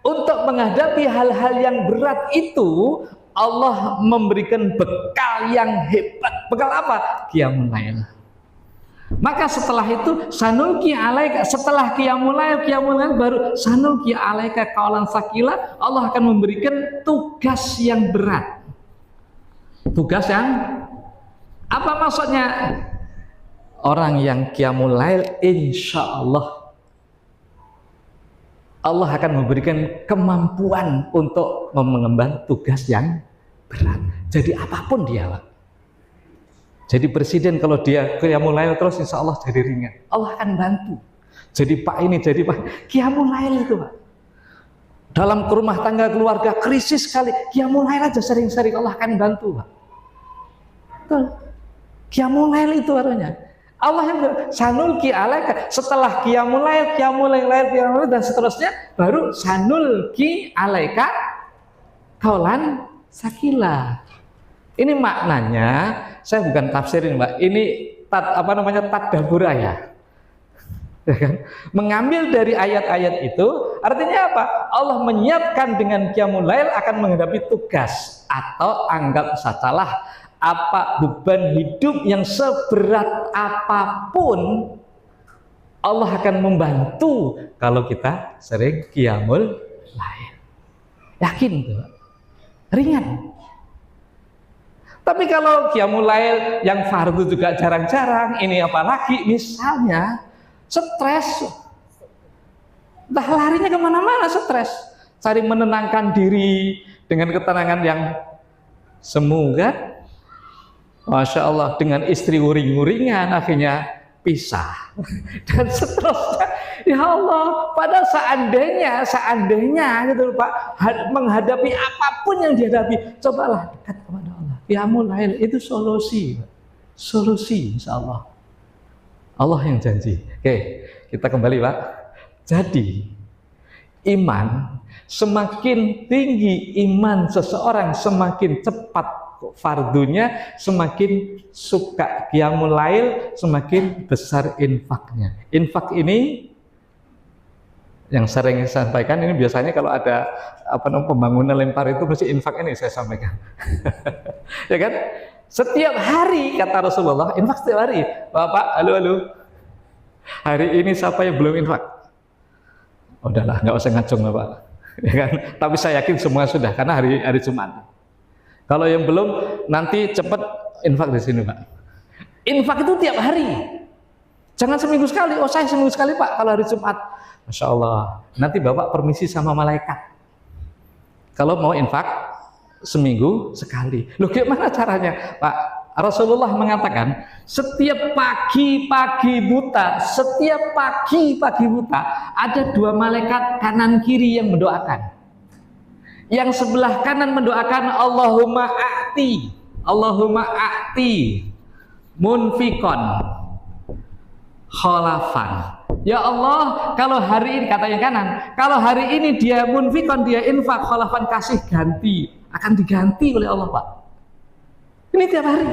A: untuk menghadapi hal-hal yang berat itu, Allah memberikan bekal yang hebat. Bekal apa? Qiyamul lail. Maka setelah itu sanulqi alaika, setelah qiyamul lail baru sanulqi alaika qaulan tsaqila. Allah akan memberikan tugas yang berat. Tugas yang apa maksudnya? Orang yang qiyamul lail insya Allah Allah akan memberikan kemampuan untuk mengemban tugas yang berat. Jadi apapun dia, Pak. Jadi presiden kalau dia qiyamul lail terus, insya Allah jadi ringan. Allah akan bantu. Jadi Pak ini, jadi Pak, qiyamul lail itu, Pak. Dalam rumah tangga keluarga krisis sekali, qiyamul lail aja sering-sering, Allah akan bantu, Pak. Betul. Qiyamul lail itu artinya. Allah yang sanulki alaika, setelah qiyamul lail dan seterusnya, baru sanulki alaika kaulan sakila. Ini maknanya, saya bukan tafsirin, Mbak. Ini tadabbur ya. Ya kan? Mengambil dari ayat-ayat itu, artinya apa? Allah menyiapkan dengan qiyamul lail akan menghadapi tugas, atau anggap sajalah apa beban hidup yang seberat apapun, Allah akan membantu kalau kita sering qiyamul lail. Yakin tuh, ringan. Tapi kalau qiyamul lail yang fardu juga jarang-jarang, ini apalagi misalnya stres, entah larinya kemana-mana stres, cari menenangkan diri dengan ketenangan yang semu kan, Masya Allah, dengan istri uring-uringan akhirnya pisah dan seterusnya. Ya Allah, pada seandainya gitu Pak, menghadapi apapun yang dihadapi, cobalah dekat kepada Allah. Qiyamul lail itu solusi insya Allah. Allah yang janji. Oke, kita kembali Pak. Jadi iman, semakin tinggi iman seseorang, semakin cepat fardunya, semakin suka qiyamul lail, semakin besar infaknya. Infak ini yang sering saya sampaikan, ini biasanya kalau ada pembangunan lempar itu mesti infak ini saya sampaikan. Ya kan? Setiap hari kata Rasulullah, infak setiap hari. Bapak, halo. Hari ini siapa yang belum infak? Udahlah, nggak usah ngacung lah Pak. Ya kan? Tapi saya yakin semua sudah, karena hari Jumat. Kalau yang belum, nanti cepat infak di sini Pak. Infak itu tiap hari. Jangan seminggu sekali. Oh saya seminggu sekali Pak kalau hari Jumat. Masya Allah. Nanti Bapak permisi sama malaikat. Kalau mau infak seminggu sekali. Loh gimana caranya Pak? Rasulullah mengatakan setiap pagi buta ada dua malaikat kanan kiri yang mendoakan. Yang sebelah kanan mendoakan Allahumma a'ti munfikon kholafan. Ya Allah, kalau hari ini, kata yang kanan, kalau hari ini dia munfikon, dia infak, kholafan, kasih ganti, akan diganti oleh Allah Pak. Ini tiap hari.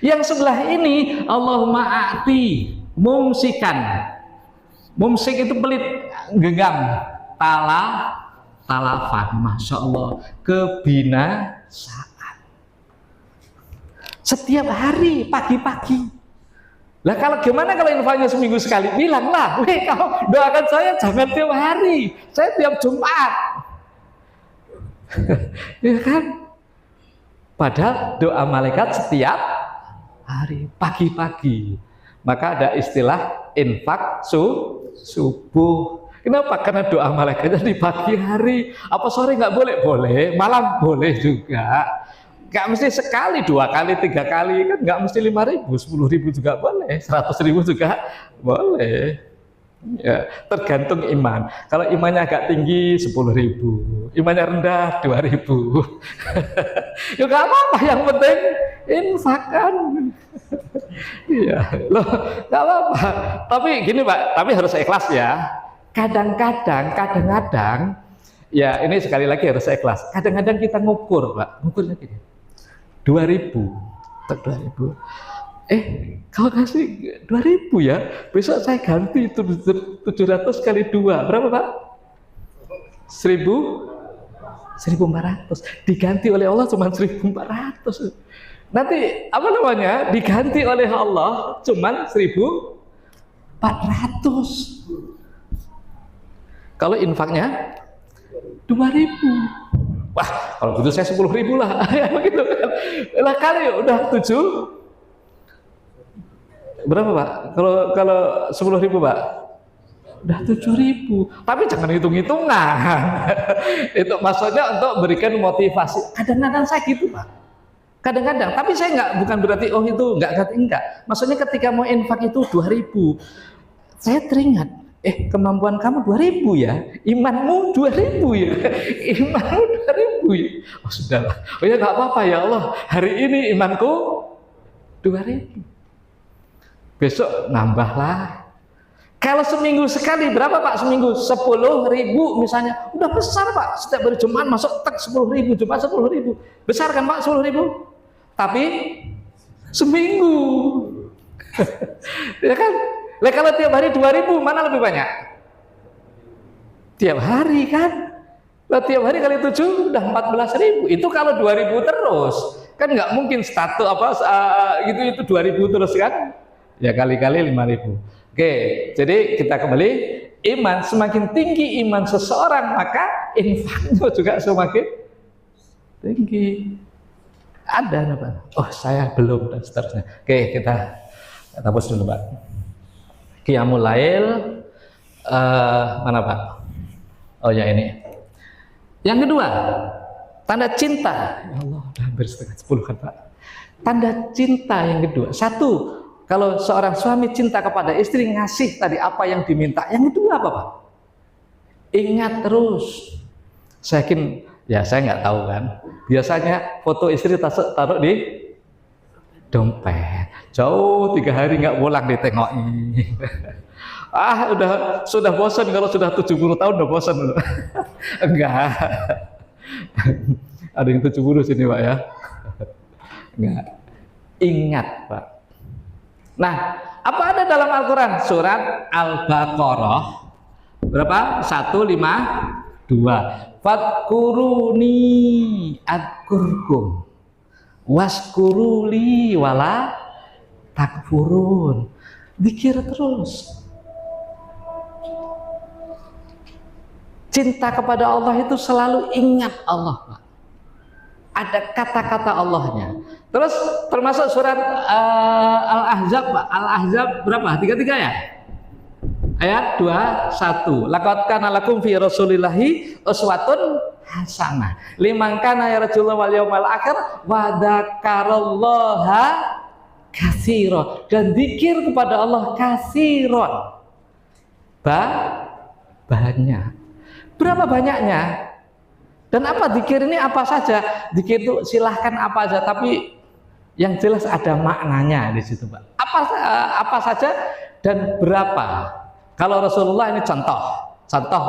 A: Yang sebelah ini Allahumma a'ti mumsikan. Mumsik itu pelit, genggam, talafan, Masya Allah, kebinasaan. Setiap hari pagi-pagi. Lah kalau gimana kalau infaknya seminggu sekali? Bilanglah, kalau doakan saya jangan tiap hari, saya tiap Jumat. Ya kan? Padahal doa malaikat setiap hari pagi-pagi. Maka ada istilah infak subuh. Kenapa? Karena doa malaikatnya di pagi hari. Apa sore nggak boleh? Boleh. Malam boleh juga. Nggak mesti sekali, 2 kali, 3 kali, kan nggak mesti 5.000, 10.000 juga boleh, 100.000 juga boleh. Ya, tergantung iman. Kalau imannya agak tinggi 10.000, imannya rendah 2.000. Ya nggak apa-apa, yang penting infak kan. Iya, loh nggak apa-apa. Tapi gini Pak, tapi harus ikhlas ya. Kadang-kadang, ya ini sekali lagi harus ikhlas. Kadang-kadang kita ngukur Pak, ngukurnya gini. 2.000, tak 2.000. Kalau kasih 2.000 ya, besok saya ganti 700 kali 2. Berapa Pak? 1.400. Diganti oleh Allah cuma 1.400. Nanti apa namanya? Diganti oleh Allah cuma 1.400. Kalau infaknya 2.000. Wah, kalau gitu saya 10.000 lah. Begitu kan. Lah kali udah 7. Berapa Pak? Kalau 10.000 Pak? Udah 7.000, tapi jangan hitung-hitungan. Itu maksudnya untuk berikan motivasi. Kadang-kadang saya gitu Pak, kadang-kadang, tapi saya bukan berarti oh itu enggak. Maksudnya ketika mau infak itu 2.000, saya teringat, kemampuan kamu 2.000 ya, imanmu 2.000 ya, imanmu 2.000 ya. Oh sudahlah, oh ya nggak apa-apa ya Allah, hari ini imanku 2.000, besok nambahlah. Kalau seminggu sekali berapa Pak? Seminggu 10.000 misalnya, udah besar Pak. Setiap hari Jumat masuk tak 10.000, Jumat 10.000, besar kan Pak 10.000? Tapi seminggu, ya kan? Lah kalau tiap hari 2.000 mana lebih banyak? Tiap hari kan? Lah tiap hari kali 7 udah 14.000. Itu kalau 2.000 terus, kan nggak mungkin itu 2.000 terus kan? Ya kali-kali 5.000. Oke, jadi kita kembali, iman semakin tinggi iman seseorang maka infaknya juga semakin tinggi. Ada apa? Oh saya belum dan seterusnya. Oke, kita hapus dulu Pak. Qiyamul Lail mana Pak? Oh ya ini. Yang kedua, tanda cinta. Ya Allah, udah hampir setengah 10 kan Pak. Tanda cinta yang kedua. Satu, kalau seorang suami cinta kepada istri, ngasih tadi apa yang diminta. Yang kedua apa Pak? Ingat terus. Saya yakin, ya saya nggak tahu kan. Biasanya foto istri taruh di dompet. Jauh 3 hari nggak pulang ditengoki. Sudah bosan kalau sudah 70 tahun udah bosan. Enggak. Ada yang 70 sini Pak ya. Enggak. Ingat Pak. Nah, apa ada dalam Al-Quran? Surat Al-Baqarah berapa? 152. Fadkuruni adkurkum waskuruli wala takfurun. Zikir terus. Cinta kepada Allah itu selalu ingat Allah Pak. Ada kata-kata Allahnya. Terus termasuk surat Al-Ahzab Pak. Al-Ahzab berapa? 33 ya? Ayat 21. Laqad kana lakum fi Rasulillahi uswatun hasanah liman kana yarjullaha wal yawmal akhir wa dzakarallaha katsiran, dan zikir kepada Allah katsiran. Banyak. Berapa banyaknya? Dan apa zikir ini apa saja? Zikir itu silahkan apa aja, tapi yang jelas ada maknanya di situ Pak. Apa saja dan berapa? Kalau Rasulullah ini contoh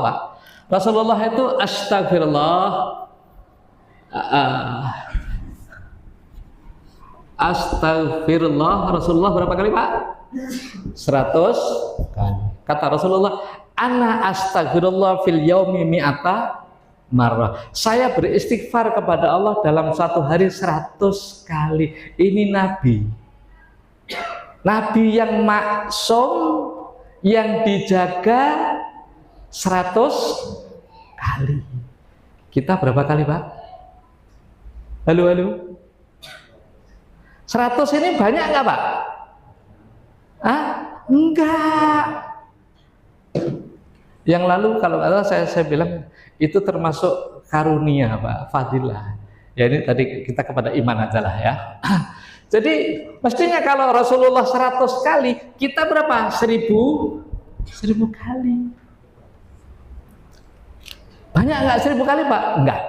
A: Pak. Rasulullah itu astagfirullah Rasulullah berapa kali Pak? 100 kali. Kata Rasulullah, ana astagfirullah fil yaumi mi'ata marrah. Saya beristighfar kepada Allah dalam satu hari 100 kali. Ini Nabi yang maksum, yang dijaga 100 kali. Kita berapa kali Pak? Halo 100 ini banyak nggak Pak? Enggak. Yang lalu kalau saya bilang itu termasuk karunia Pak, fadilah. Ya ini tadi kita kepada iman aja lah ya. Jadi mestinya kalau Rasulullah 100 kali, kita berapa? 1000 kali. Banyak nggak 1000 kali Pak? Enggak.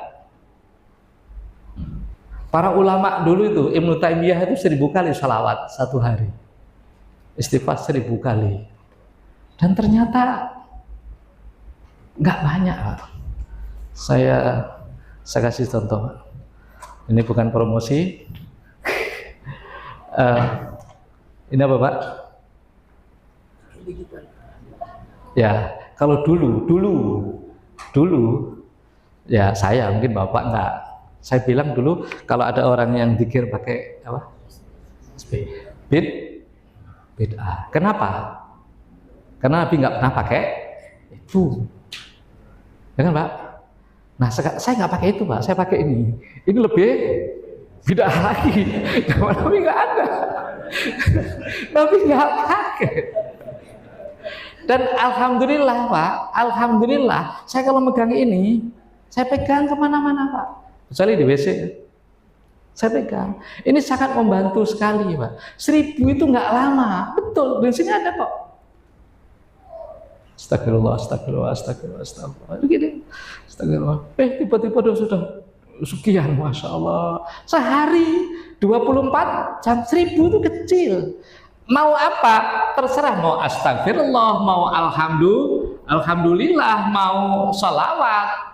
A: Para ulama dulu itu, Ibnu Taimiyah itu 1000 kali salawat satu hari. Istighfar 1000 kali. Dan ternyata nggak banyak Pak. Saya kasih contoh. Ini bukan promosi. Ini apa Pak? Ya, kalau dulu ya saya, mungkin Bapak enggak. Saya bilang dulu kalau ada orang yang zikir pakai apa? Bid'ah. Kenapa? Karena Nabi nggak pernah pakai itu. Ya kan Pak? Nah, saya nggak pakai itu Pak, saya pakai ini. Ini lebih bid'ah lagi. Nabi nggak ada. Nabi nggak pakai. Dan alhamdulillah Pak, alhamdulillah saya kalau megang ini, saya pegang kemana-mana Pak, kecuali di WC. Saya pegang. Ini sangat membantu sekali Pak. 1000 itu nggak lama, betul. Di sini ada kok. Astagfirullah, astagfirullah, astagfirullah, astagfirullah. Begini, astagfirullah. Tiba-tiba sudah sekian, masya Allah. Sehari 24 jam, 1000 itu kecil. Mau apa? Terserah, mau astagfirullah, mau alhamdulillah, mau sholawat.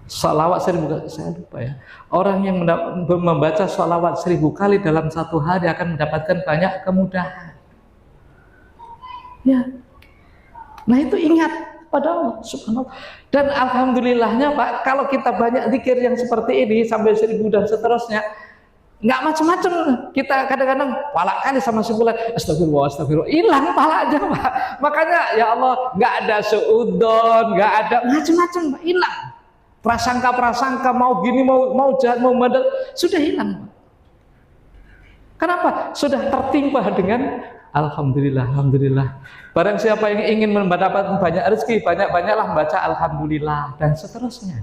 A: Sholawat 1000 kali, saya lupa ya. Orang yang membaca sholawat 1000 kali dalam satu hari akan mendapatkan banyak kemudahan. Ya, nah itu ingat pada Allah Subhanallah. Dan alhamdulillahnya Pak, kalau kita banyak zikir yang seperti ini sampai 1000 dan seterusnya, nggak macam-macam. Kita kadang-kadang pala kali sama sebulan, astagfirullah, astagfirullah, hilang pala aja Pak. Makanya ya Allah, nggak ada suudon, nggak ada macam-macam, hilang. Prasangka-prasangka mau gini, mau jahat, mau bandel, sudah hilang. Kenapa? Sudah tertimpa dengan alhamdulillah, alhamdulillah. Barang siapa yang ingin mendapatkan banyak rezeki, banyak-banyaklah membaca alhamdulillah dan seterusnya.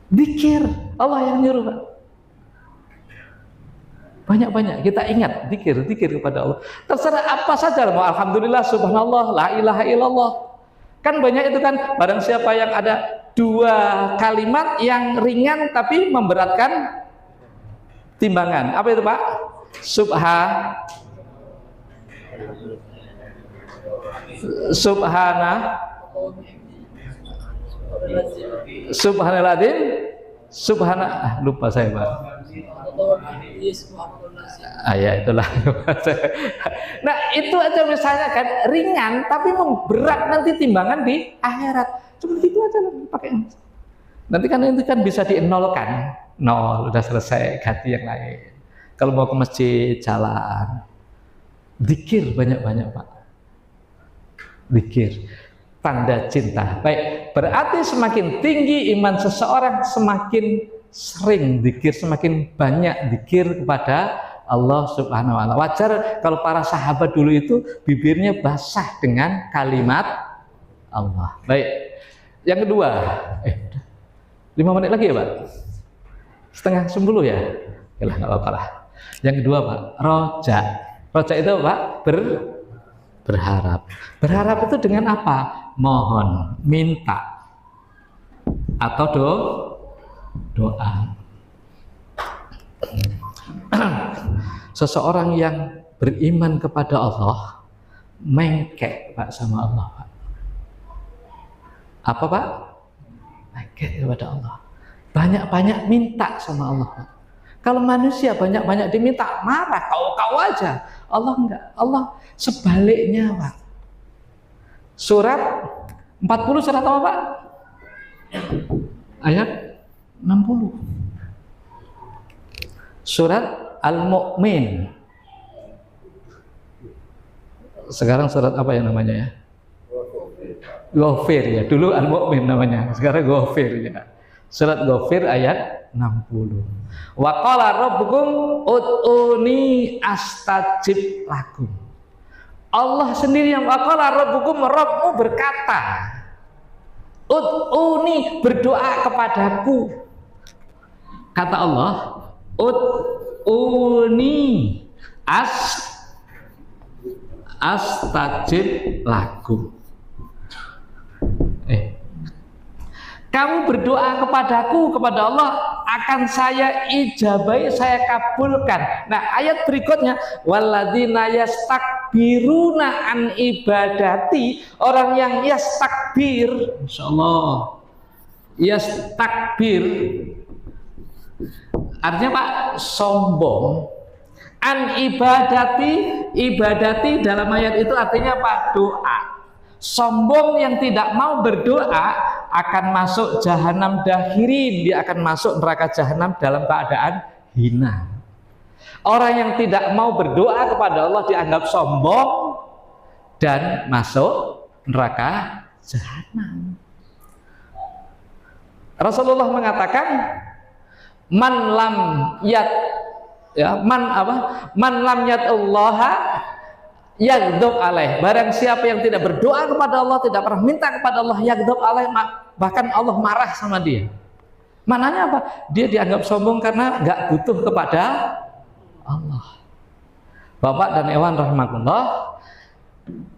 A: Zikir, Allah yang nyuruh Pak. Banyak-banyak kita ingat zikir kepada Allah. Terserah apa saja, mau alhamdulillah, subhanallah, la ilaha illallah. Kan banyak itu kan, barang siapa yang ada 2 kalimat yang ringan tapi memberatkan timbangan. Apa itu Pak? Subhanaladzim, lupa saya Pak. Ya itulah. Nah itu aja misalnya kan ringan tapi memberat nanti timbangan di akhirat. Cuma gitu aja pakai. Nanti kan itu kan bisa dienolkan. Nol, udah selesai, ganti yang lain. Kalau mau ke masjid, jalan. Zikir banyak-banyak Pak. Zikir, tanda cinta. Baik, berarti semakin tinggi iman seseorang, semakin sering zikir, semakin banyak zikir kepada Allah Subhanahu wa Ta'ala. Wajar kalau para sahabat dulu itu bibirnya basah dengan kalimat Allah. Baik, yang kedua, 5 menit lagi ya Pak? Setengah 10 ya? Yalah, nggak apa-apa lah. Yang kedua Pak, roja. Roja itu Pak, berharap. Berharap itu dengan apa? Mohon, minta, atau doa. Seseorang yang beriman kepada Allah mengkek Pak sama Allah Pak. Apa Pak? Mengkek kepada Allah. Banyak-banyak minta sama Allah Pak. Kalau manusia banyak-banyak diminta, marah, kau aja. Allah enggak, Allah sebaliknya Pak. Surat 40 surat apa Pak? Ayat 60. Surat Al-Mu'min. Sekarang surat apa yang namanya ya? Ghafir ya. Dulu Al-Mu'min namanya, sekarang Ghafir ya. Surat Ghafir ayat 60. Wa qala rabbukum ud'uni astajib lakum. Allah sendiri yang wa qala rabbukum, Rabbmu berkata, ud'uni, berdoa kepadaku. Kata Allah, ud'uni astajib lakum. Kamu berdoa kepadaku, kepada Allah, akan saya ijabai, saya kabulkan. Nah ayat berikutnya, walladzina yastakbiruna an ibadati, orang yang yastakbir, insyaallah yastakbir artinya Pak, sombong. An ibadati dalam ayat itu artinya Pak, doa. Sombong yang tidak mau berdoa akan masuk jahanam dakhirin, dia akan masuk neraka jahanam dalam keadaan hina. Orang yang tidak mau berdoa kepada Allah dianggap sombong dan masuk neraka jahanam. Rasulullah mengatakan, man lam yat Allah Yaghdab alaih, barang siapa yang tidak berdoa kepada Allah, tidak pernah minta kepada Allah, yaghdab alaih, bahkan Allah marah sama dia. Maknanya apa? Dia dianggap sombong karena nggak butuh kepada Allah. Bapak dan Ewan rahimakumullah,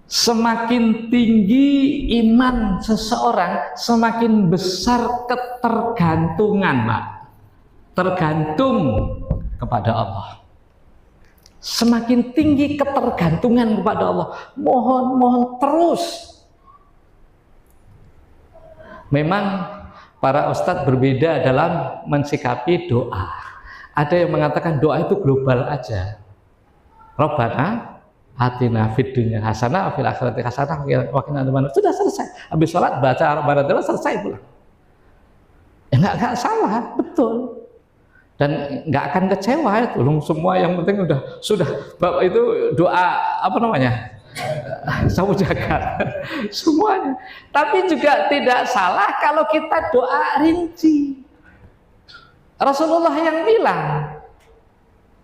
A: semakin tinggi iman seseorang, semakin besar ketergantungan, Pak. Tergantung kepada Allah. Semakin tinggi ketergantungan kepada Allah, mohon terus. Memang para ustadz berbeda dalam mensikapi doa. Ada yang mengatakan doa itu global aja. Rabbana atina fid dunya hasanah fil akhirati hasanah wa qina adzabannar. Sudah selesai. Habis sholat baca Rabbana selesai pulang. Ya enggak salah, betul. Dan nggak akan kecewa itu, semua yang penting sudah Bapak itu doa apa namanya sawu jagat semuanya. Tapi juga tidak salah kalau kita doa rinci. Rasulullah yang bilang,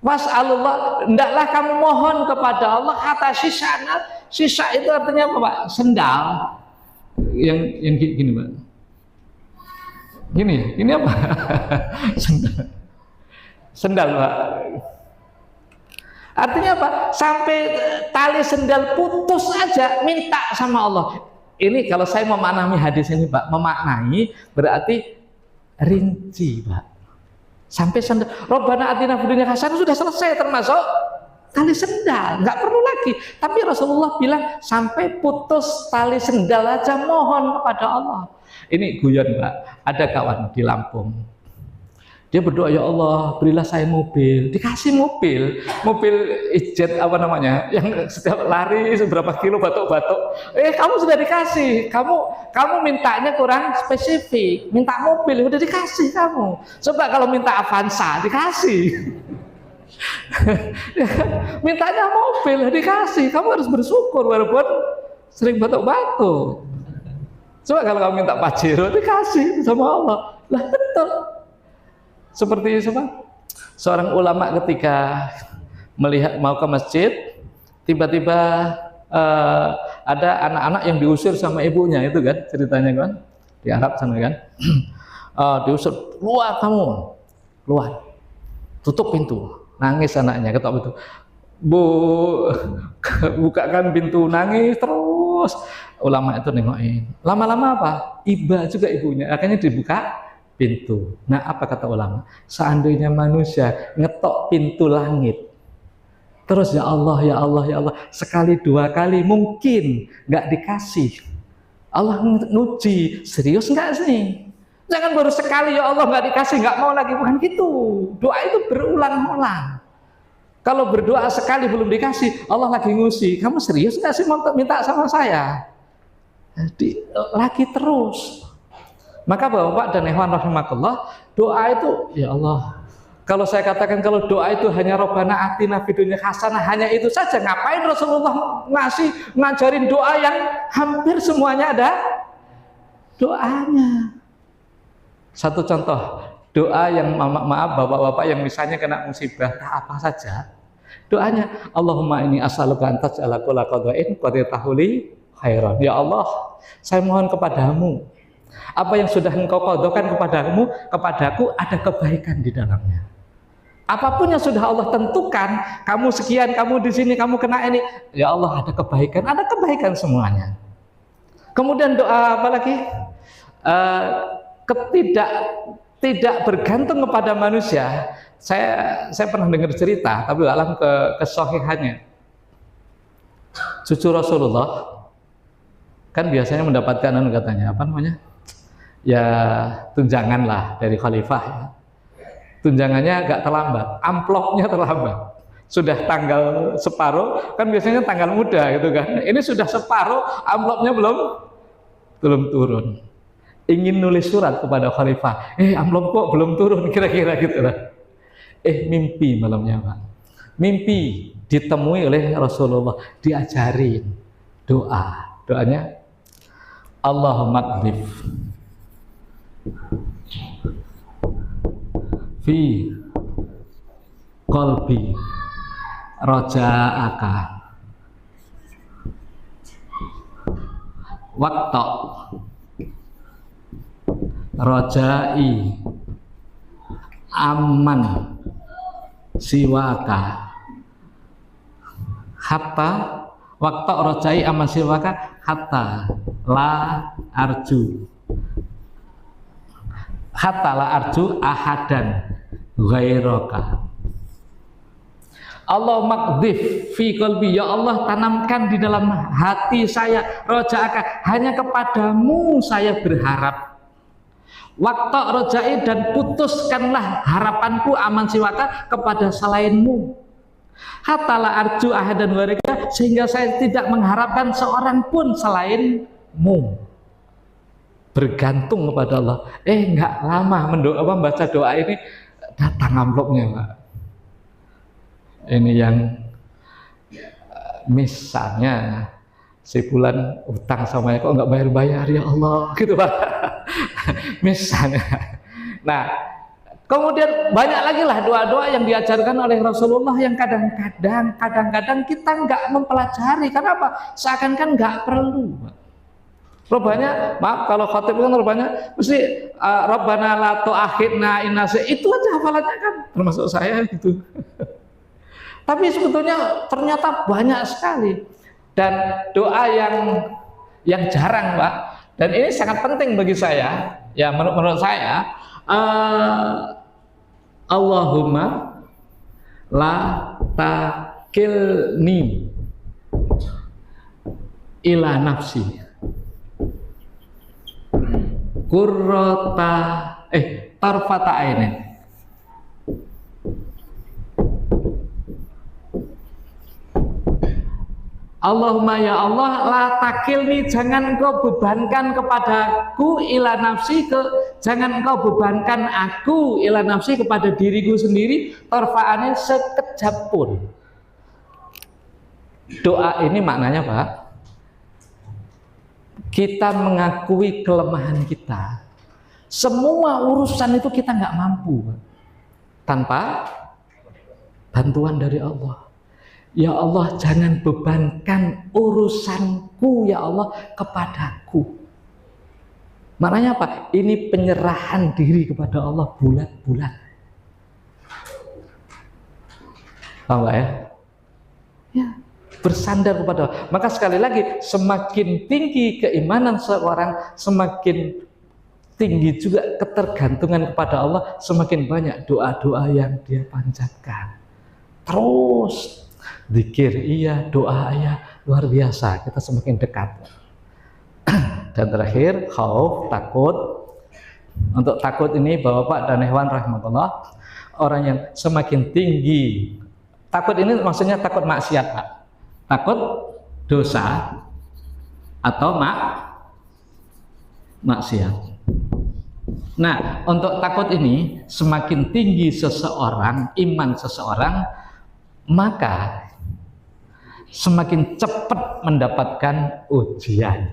A: was'alullah, hendaklah kamu mohon kepada Allah kata sisa itu artinya apa, Pak? Sendal yang gini, Pak. Gini apa? Sendal, Pak. Artinya apa? Sampai tali sendal putus aja minta sama Allah. Ini kalau saya memaknai hadis ini, Pak, memaknai berarti rinci, Pak. Sampai sendal, Rabbana atina fid dunya hasanah sudah selesai, termasuk tali sendal, nggak perlu lagi. Tapi Rasulullah bilang sampai putus tali sendal aja mohon kepada Allah. Ini guyon, Pak. Ada kawan di Lampung. Dia berdoa, ya Allah berilah saya mobil. Dikasih mobil jet apa namanya, yang setiap lari seberapa kilo batuk-batuk. Kamu sudah dikasih, kamu mintanya kurang spesifik, minta mobil udah dikasih kamu. Coba kalau minta Avanza dikasih. Mintanya mobil dikasih, kamu harus bersyukur walaupun sering batuk-batuk. Coba kalau kamu minta Pajero dikasih sama Allah. Lah betul. Seperti siapa? Seorang ulama ketika melihat mau ke masjid, tiba-tiba ada anak-anak yang diusir sama ibunya, itu kan ceritanya kan di Arab sana kan. Diusir, keluar kamu, keluar, tutup pintu. Nangis anaknya, ketok pintu. Bu, bukakan pintu, nangis terus. Ulama itu nengokin. Lama-lama apa? Iba juga ibunya, akhirnya dibuka pintu. Nah, apa kata ulama? Seandainya manusia ngetok pintu langit, terus ya Allah, ya Allah, ya Allah, sekali dua kali mungkin nggak dikasih. Allah nguji, serius nggak sih? Jangan baru sekali ya Allah nggak dikasih, nggak mau lagi, bukan gitu. Doa itu berulang-ulang. Kalau berdoa sekali belum dikasih, Allah lagi nguji. Kamu serius nggak sih mau minta sama saya? Jadi lagi terus. Maka Bapak dan Ikhwan rahimakumullah, doa itu ya Allah. Kalau saya katakan kalau doa itu hanya Rabbana atina fid dunya hasanah, hanya itu saja, ngapain Rasulullah ngajarin doa yang hampir semuanya ada doanya. Satu contoh doa yang maaf bapak-bapak yang misalnya kena musibah apa saja, doanya Allahumma inni as'aluka an taj'ala kulla qada'in qadaytahu li khairan. Ya Allah, saya mohon kepadamu, apa yang sudah engkau qadakan kepadaku ada kebaikan di dalamnya. Apapun yang sudah Allah tentukan, kamu sekian, kamu di sini, kamu kena ini, ya Allah ada kebaikan semuanya. Kemudian doa apa lagi? Tidak bergantung kepada manusia. Saya pernah dengar cerita, tapi alam kesohihannya. Cucu Rasulullah kan biasanya mendapatkan katanya apa namanya? Ya tunjangan lah dari khalifah ya. Tunjangannya agak terlambat, amplopnya terlambat. Sudah tanggal separuh, kan biasanya tanggal muda gitu kan. Ini sudah separuh, amplopnya belum turun. Ingin nulis surat kepada khalifah, amplop kok belum turun, kira-kira gitu lah. Mimpi malamnya, Pak. Mimpi ditemui oleh Rasulullah, diajarin doanya Allahumma qdif fi qalbi raja'aka Waktu rojai aman siwaka hatta waktu rojai aman siwaka hatta la arju ahadan ghairaka. Allah makdif fi qalbi, ya Allah tanamkan di dalam hati saya rojaaka, hanya kepadamu saya berharap. Waktu rojai, dan putuskanlah harapanku aman siwaka kepada selainmu. Hatta la arju ahadan ghairaka, sehingga saya tidak mengharapkan seorang pun selainmu. Bergantung kepada Allah. Enggak lama membaca doa ini datang amplopnya, Pak. Ini yang misalnya si bulan utang sama kok nggak bayar-bayar, ya Allah, gitu Pak. Misalnya. Nah, kemudian banyak lagi lah doa-doa yang diajarkan oleh Rasulullah yang kadang-kadang kita nggak mempelajari. Karena apa? Seakan-akan nggak perlu. Rupanya, maaf kalau khatib kan rupanya mesti Rabbana la tu'akhidna in nasi, itu aja hafalannya kan, termasuk saya gitu. Tapi sebetulnya ternyata banyak sekali, dan doa yang jarang, Pak. Dan ini sangat penting bagi saya, ya menurut saya. Allahumma la takilni ila nafsi qurrata tarfata ainin. Allahumma ya Allah la takilni, jangan engkau bebankan kepadaku ila nafsi, jangan engkau bebankan aku ila nafsi kepada diriku sendiri tarfa'anin sekejap pun. Doa ini maknanya, Pak, kita mengakui kelemahan kita. Semua urusan itu kita nggak mampu, Pak, tanpa bantuan dari Allah. Ya Allah, jangan bebankan urusanku ya Allah kepadaku. Maknanya apa? Ini penyerahan diri kepada Allah bulat-bulat. Paham nggak ya? Ya, bersandar kepada Allah. Maka sekali lagi, semakin tinggi keimanan seorang, semakin tinggi juga ketergantungan kepada Allah, semakin banyak doa-doa yang dia panjatkan. Terus zikir iya, doa iya, luar biasa, kita semakin dekat. Dan terakhir, khauf, takut. Untuk takut ini Bapak dan Ikhwan rahmatullah, orang yang semakin tinggi, takut ini maksudnya takut maksiat, Pak. Takut dosa atau maksiat. Nah, untuk takut ini semakin tinggi seseorang, iman seseorang, maka semakin cepat mendapatkan ujian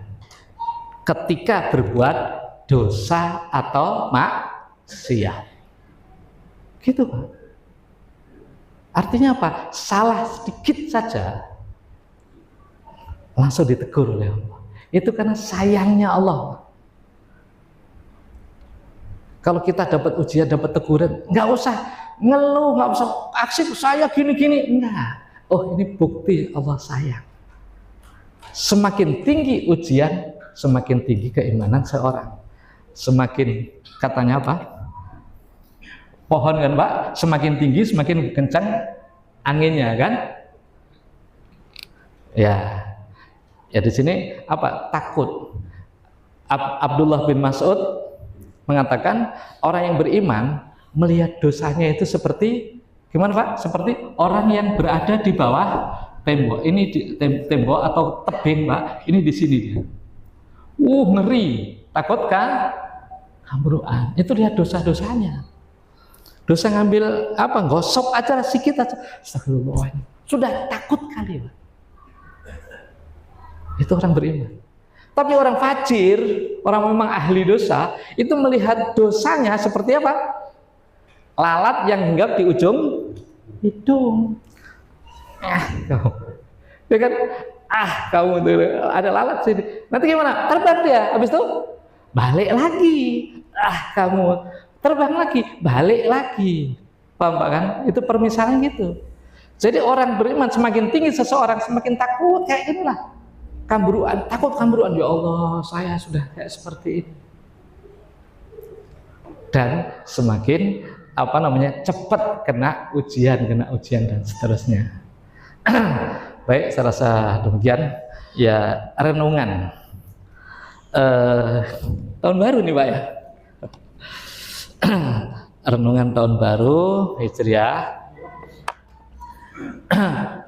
A: ketika berbuat dosa atau maksiat. Gitu, Pak. Artinya apa? Salah sedikit saja langsung ditegur oleh Allah. Itu karena sayangnya Allah. Kalau kita dapat ujian, dapat teguran, nggak usah ngeluh, nggak usah aksi saya gini-gini, enggak. Oh, ini bukti Allah sayang. Semakin tinggi ujian, semakin tinggi keimanan seorang. Semakin, katanya apa? Pohon kan, Pak? Semakin tinggi, semakin kencang anginnya kan? Ya, ya di sini apa? Takut. Abdullah bin Mas'ud mengatakan orang yang beriman melihat dosanya itu seperti gimana, Pak? Seperti orang yang berada di bawah tembok. Ini di tembok atau tebing, Pak. Ini di sini dia. Ngeri, takut kan? Hamruan. Itu lihat dosa-dosanya. Dosa ngambil apa? Gosok aja sedikit aja. Astagfirullah. Sudah takut kali, Pak. Itu orang beriman. Tapi orang fajir, orang memang ahli dosa, itu melihat dosanya seperti apa? Lalat yang hinggap di ujung hidung. Ya kan? Kamu tuh ada lalat sini. Nanti gimana? Terbang dia. Habis itu balik lagi. Kamu terbang lagi, balik lagi. Paham Pak kan? Itu permisalan gitu. Jadi orang beriman semakin tinggi seseorang semakin takut kayak inilah. Cemburuan, takut cemburuan, ya Allah, saya sudah kayak seperti ini. Dan semakin cepat kena ujian dan seterusnya. Baik, saya rasa demikian ya renungan tahun baru nih Pak ya. Renungan tahun baru Hijriah.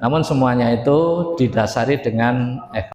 A: Namun semuanya itu didasari dengan